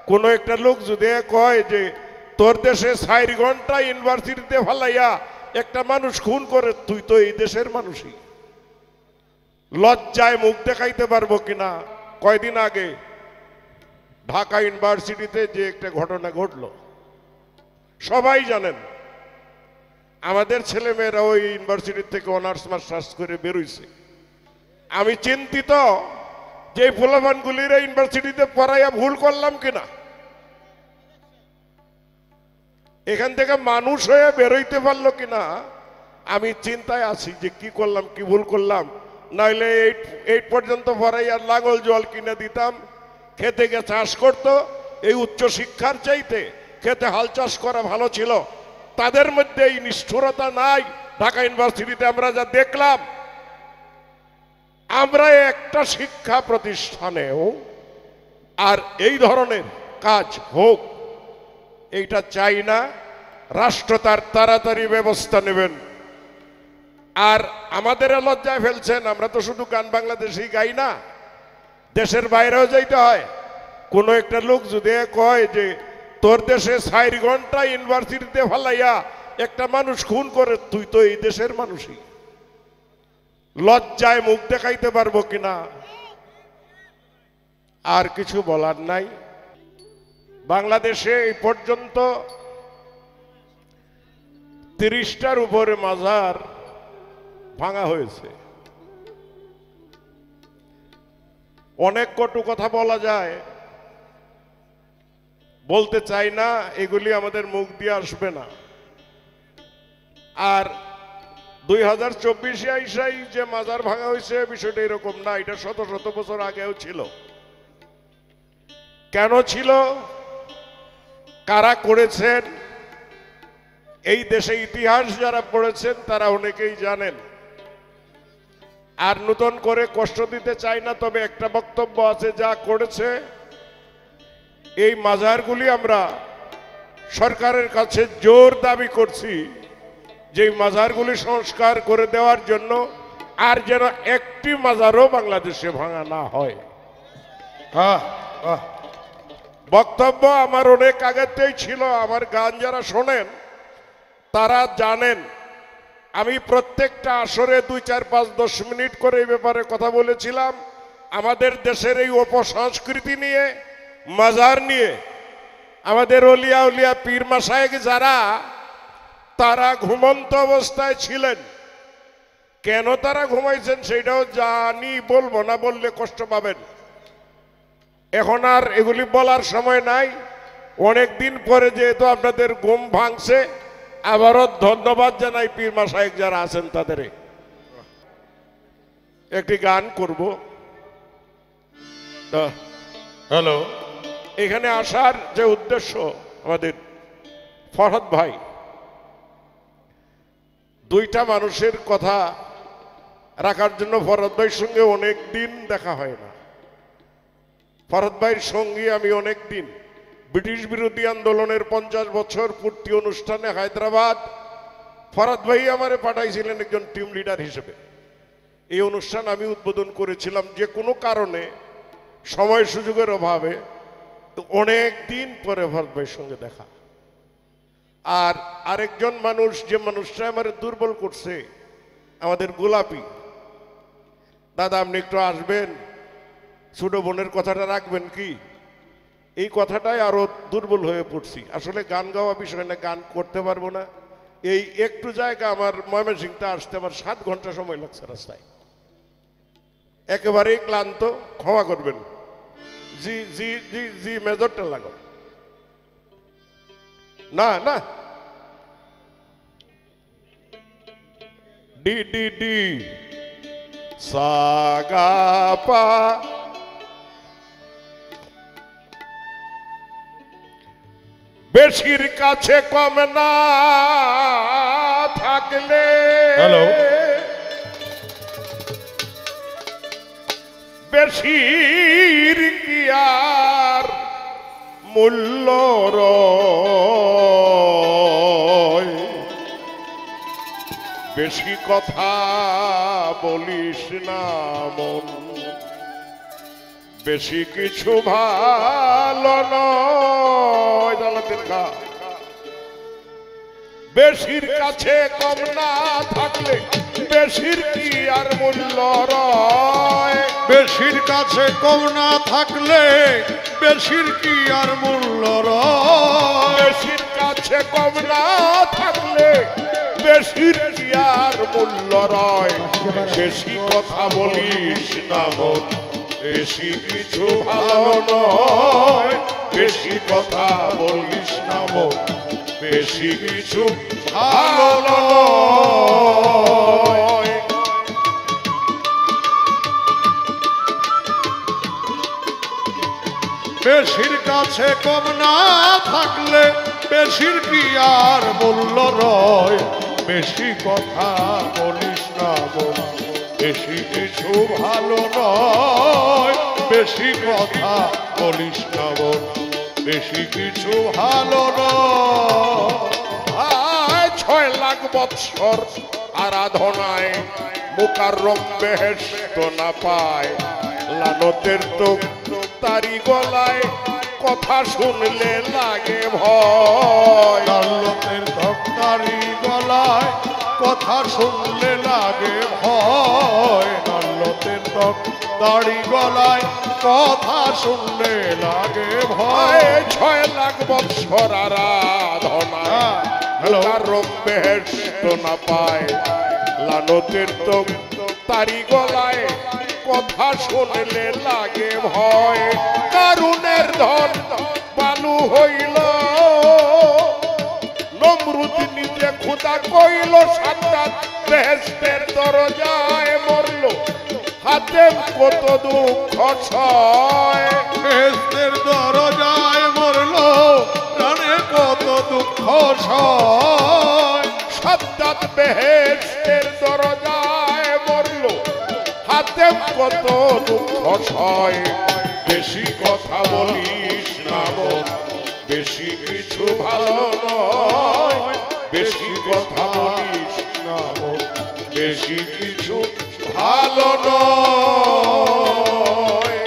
কোন একটা লোক যদি কয় যে তোর দেশে 4 ঘন্টা ইউনিভার্সিটিতে ফালাইয়া একটা মানুষ খুন করে, তুই তো এই দেশের মানুষই, লজ্জায় মুখ দেখাইতে পারবো কিনা? কয়দিন আগে ঢাকা ইউনিভার্সিটিতে যে একটা ঘটনা ঘটলো সবাই জানেন। আমাদের ছেলেমেয়েরা ওই ইউনিভার্সিটি থেকে অনার্স মাস্টার্স করে বেরোইছে। আমি চিন্তিত যে পোলাপানগুলির ইউনিভার্সিটিতে পড়াইয়া ভুল করলাম কিনা, এখান থেকে মানুষ হয়ে বেরোইতে পারলো কিনা আমি চিন্তায় আছি যে কি করলাম, কি ভুল করলাম। নাইলে এইট পর্যন্ত পড়াইয়া লাঙল জল কিনে দিতাম, খেতে গিয়ে চাষ করতো। এই উচ্চ শিক্ষার চাইতে খেতে হাল চাষ করা ভালো ছিল। তাদের মধ্যে এই নিষ্ঠুরতা নাই। ঢাকা ইউনিভার্সিটিতে আমরা যা দেখলাম, আমরা একটা শিক্ষা প্রতিষ্ঠানেও আর এই ধরনের কাজ হোক এইটা চাই না। রাষ্ট্র তার তাড়াতাড়ি ব্যবস্থা নেবেন। আর আমাদের লজ্জায় ফেলছেন। আমরা তো শুধু গান বাংলাদেশেই গাই না, দেশের বাইরেও যাইতে হয়। কোনো একটা লোক যদি কয় যে তোর দেশে 4 ঘন্টা ইউনিভার্সিটিতে ফালাইয়া একটা মানুষ খুন করে, তুই তো এই দেশের মানুষই, লজ্জায় মুখ দেখাইতে পারবো কিনা? আর কিছু বলার নাই। বাংলাদেশে এই পর্যন্ত 30টার উপরে মাজার ভাঙা হয়েছে। অনেক কটু কথা বলা যায়, বলতে চাই না, এগুলি আমাদের মুখ দিয়ে আসবে না। আর 2024-এ আইসাই যে মাজার ভাঙা হয়েছে বিষয়টা এরকম না, এটা শত শত বছর আগেও ছিল। কেন ছিল, কারা করেছেন, এই দেশে ইতিহাস যারা পড়েছেন তারা অনেকেই জানেন। আর নতুন করে কষ্ট দিতে চাই না, তবে একটা বক্তব্য আছে, যা করেছে এই মাজারগুলি আমরা সরকারের কাছে জোর দাবি করছি যে মাজারগুলি সংস্কার করে দেওয়ার জন্য, আর যেন একটি মাজারও বাংলাদেশে ভাঙা না হয়। বক্তব্য আমার অনেক আগেতেই ছিল। আমার গান যারা শোনেন তারা জানেন আমি প্রত্যেকটা আসরে 2, 4, 5, 10 মিনিট করে এই ব্যাপারে কথা বলেছিলাম। আমাদের দেশের এই অপসংস্কৃতি নিয়ে, মাজার নিয়ে। আমাদের অলিয়া উলিয়া পীর মাশায়েখ যারা, তারা ঘুমন্ত অবস্থায় ছিলেন। কেন তারা ঘুমাইছেন সেটাও জানি, বলবো না, বললে কষ্ট পাবেন। এখন আর এগুলি বলার সময় নাই। অনেক দিন পরে যেহেতু আপনাদের ঘুম ভাঙছে, আবারও ধন্যবাদ জানাই পীর মাশায়েখ যারা আছেন তাদের। একটি গান করব। হ্যালো, এখানে আসার যে উদ্দেশ্য, আমাদের ফরহাদ ভাই, 2টা মানুষের কথা রাখার জন্য ফরহাদ ভাইয়ের সঙ্গে অনেক দিন দেখা হয় না। ফরহাদ ভাইয়ের সঙ্গে আমি অনেক দিন ব্রিটিশ বিরোধী আন্দোলনের 50 বছর পূর্তি অনুষ্ঠানে হায়দ্রাবাদ, ফরহাদ ভাই আমারে পাঠাইছিলেন একজন টিম লিডার হিসেবে। এই অনুষ্ঠান আমি উদ্বোধন করেছিলাম। যে কোনো কারণে, সময় সুযোগের অভাবে অনেক দিন পরে ফরহাদ ভাইয়ের সঙ্গে দেখা। আর আরেকজন মানুষ, যে মানুষটা আমার দুর্বল করছে, আমাদের গোলাপি দাদা, আপনি একটু আসবেন, ছোট বোনের কথাটা রাখবেন কি? এই কথাটাই আরো দুর্বল হয়ে পড়ছি। আসলে গান গাওয়া বিষয় না, গান করতে পারবো না। এই একটু জায়গা আমার ময়মনসিংহতে আসতে আমার 7 ঘন্টা সময় লাগছে রাস্তায়। একেবারেই ক্লান্ত, ক্ষমা করবেন। জি জি জি জি, মেজরটা লাগো না না, ডি ডি ডি সাগা পা, বেশির কাছে কম না থাকলে, হ্যালো, বেশির কি আর মূল্য রয়, বেশি কথা বলিস না মন, বেশি কিছু ভালো নয় জালাতের খা বেশির কাছে কম না থাকলে বেশির কি আর মূল্য রয় বেশির কাছে কম না থাকলে বেশির কি আর মূল্য রয় বেশির কাছে কম না থাকলে বেশির কি আর মূল্য রয় বেশি কথা বলিস না মন বেশি কিছু ভালো নয় বেশি কথা বলিস না মন বেশি কিছু ভালো নয় বেশির কাছে কম না থাকলে বেশির কি আর মূল্য রয় বেশি কথা বলিস না মন বেশি কিছু ভালো নয় বেশি কথা বলিস না মন বেশি কিছু ভালো নয় 6 লাখ বৎসর আরাধনায় মুকাররম বেহেশত না পায় লানতের তো তারি গলায় কথা শুনলে লাগে ভয় লানতের ধক্কারি গলায় কথা শুনলে লাগে ভয় লানতের ধক্কারি গলায় কথা শুনলে লাগে ভয় 6 লাখ বৎসর আরাধনায় মুকাররম বেহেশত না পায় লানতের তো তারি গলায় কথা শুনলে লাগে ভয় কারুনের ধন বালু হইল নমরুদ নিজে খোদা কইল সাদ্দাত বেহেশতের দরজায় মরল হাতে কত দুঃখ সয় বেহেশতের দরজায় মরল প্রাণে কত দুঃখ সয় সাদ্দাত বেহেশতের দরজায় মরল হাতে কত দুঃখ সয় বেশি কথা বলিস না মন বেশি কিছু ভালো নয় বেশি কথা বলিস না মন বেশি কিছু ভালো নয়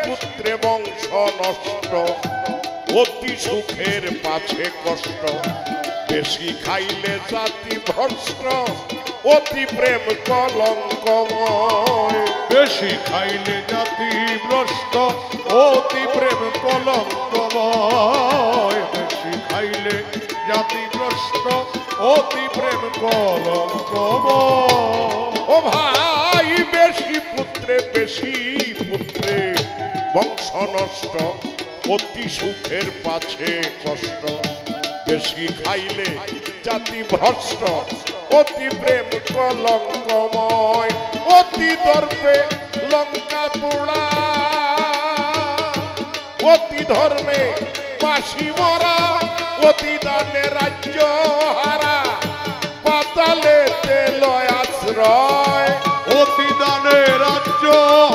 পুত্রে বংশ নষ্ট অতি সুখের পাছে কষ্ট বেশি খাইলে জাতি ভ্রষ্ট অতি প্রেম কলঙ্কময় বেশি খাইলে জাতি ভ্রষ্ট অতি প্রেম কলঙ্কময় বেশি খাইলে জাতি ভ্রষ্ট অতি প্রেম কলঙ্কময় ও ভাই বেশি পুত্রে বংশ নষ্ট অতি সুখের পাছে কষ্ট বেশি খাইলে জাতি ভ্রষ্ট অতি প্রেম কলঙ্কময় অতি দর্পে লঙ্কা পোড়া অতি ধর্মে বাসি মরা অতি দানে রাজ্য হারা পাতালেতে লয় আশ্রয় অতি দানে রাজ্য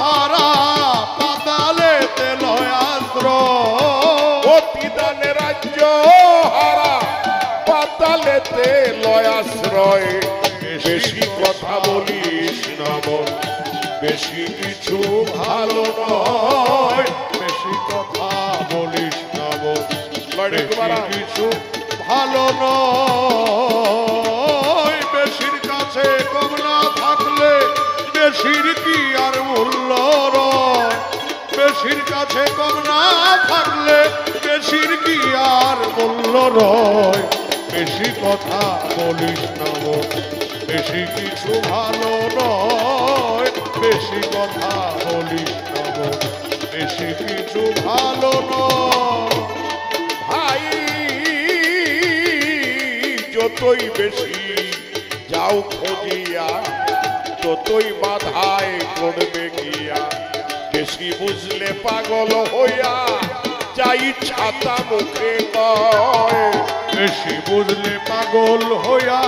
হারা পাতালেতে লয় আশ্রয় অতি দানে রাজ্য হারা পাতালেতে লয় আশ্রয় বেশি কথা বলিস না মন বেশি কিছু ভালো নয় বেশি কথা বলিস না মন বেশি কিছু ভালো নয় বেশির কাছে কম না থাকলে বেশির কি আর মূল্য রয় বেশির কাছে কম না থাকলে বেশির কি আর মূল্য রয় বেশি কথা বলিস না মন বেশি কিছু ভালো নয় বেশি কথা বলিস না মন বেশি কিছু ভালো নয় ভাই যতই বেশি যাও খোঁজিয়া ততই বাধায় করবে গিয়া বেশি বুঝলে পাগল হইয়া যাই ছাতা মুখে কয় বেশি বুঝলে পাগল হইয়া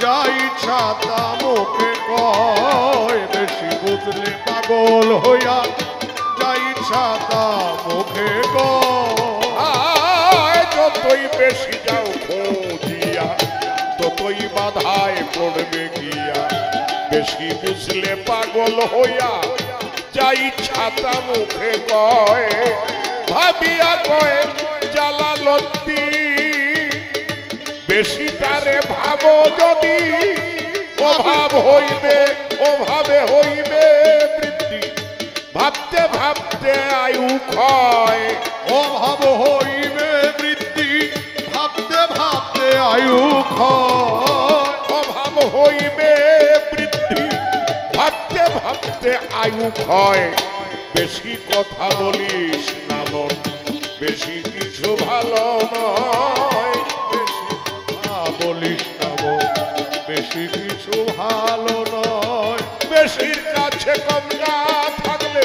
যাই ছাতা মুখে কয় বেশি বুঝলে পাগল হইয়া যাই ছাতা মুখে কয় যতই বেশি যাও খুঁজিয়া ততই বাধায় পড়বে গিয়া বেশি বুঝলে পাগল হইয়া যাই ছাতা মুখে কয় ভাবিয়া কয় জালালতি বেশি তারে ভাবো যদি অভাব হইবে অভাবে হইবে বৃদ্ধি ভাবতে ভাবতে আয়ু ক্ষয় অভাব হইবে বৃদ্ধি ভাবতে ভাবতে আয়ু ক্ষয় অভাব হইবে বৃদ্ধি ভাবতে ভাবতে আয়ু ক্ষয় বেশি কথা বলিস না মন বেশি কিছু ভালো নয় বেশি কথা বলিস না গো, বেশি কিছু ভালো নয় বেশির কাছে কম না থাকলে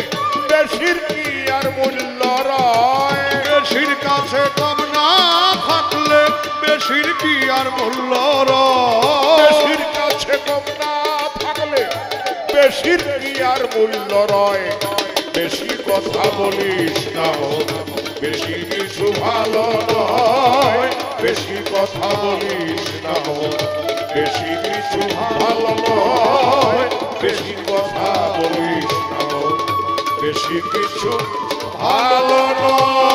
বেশির কি আর মূল্য রয় বেশির কাছে কম না থাকলে বেশির কি আর মূল্য রয় বেশির কাছে কম না থাকলে বেশির কি আর মূল্য রয় বেশি কথা বলিস না বেশি কিছু ভালো নয় বেশি কথা বলিস না বেশি কিছু ভালো নয় বেশি কথা বলিস না বেশি কিছু ভালো নয়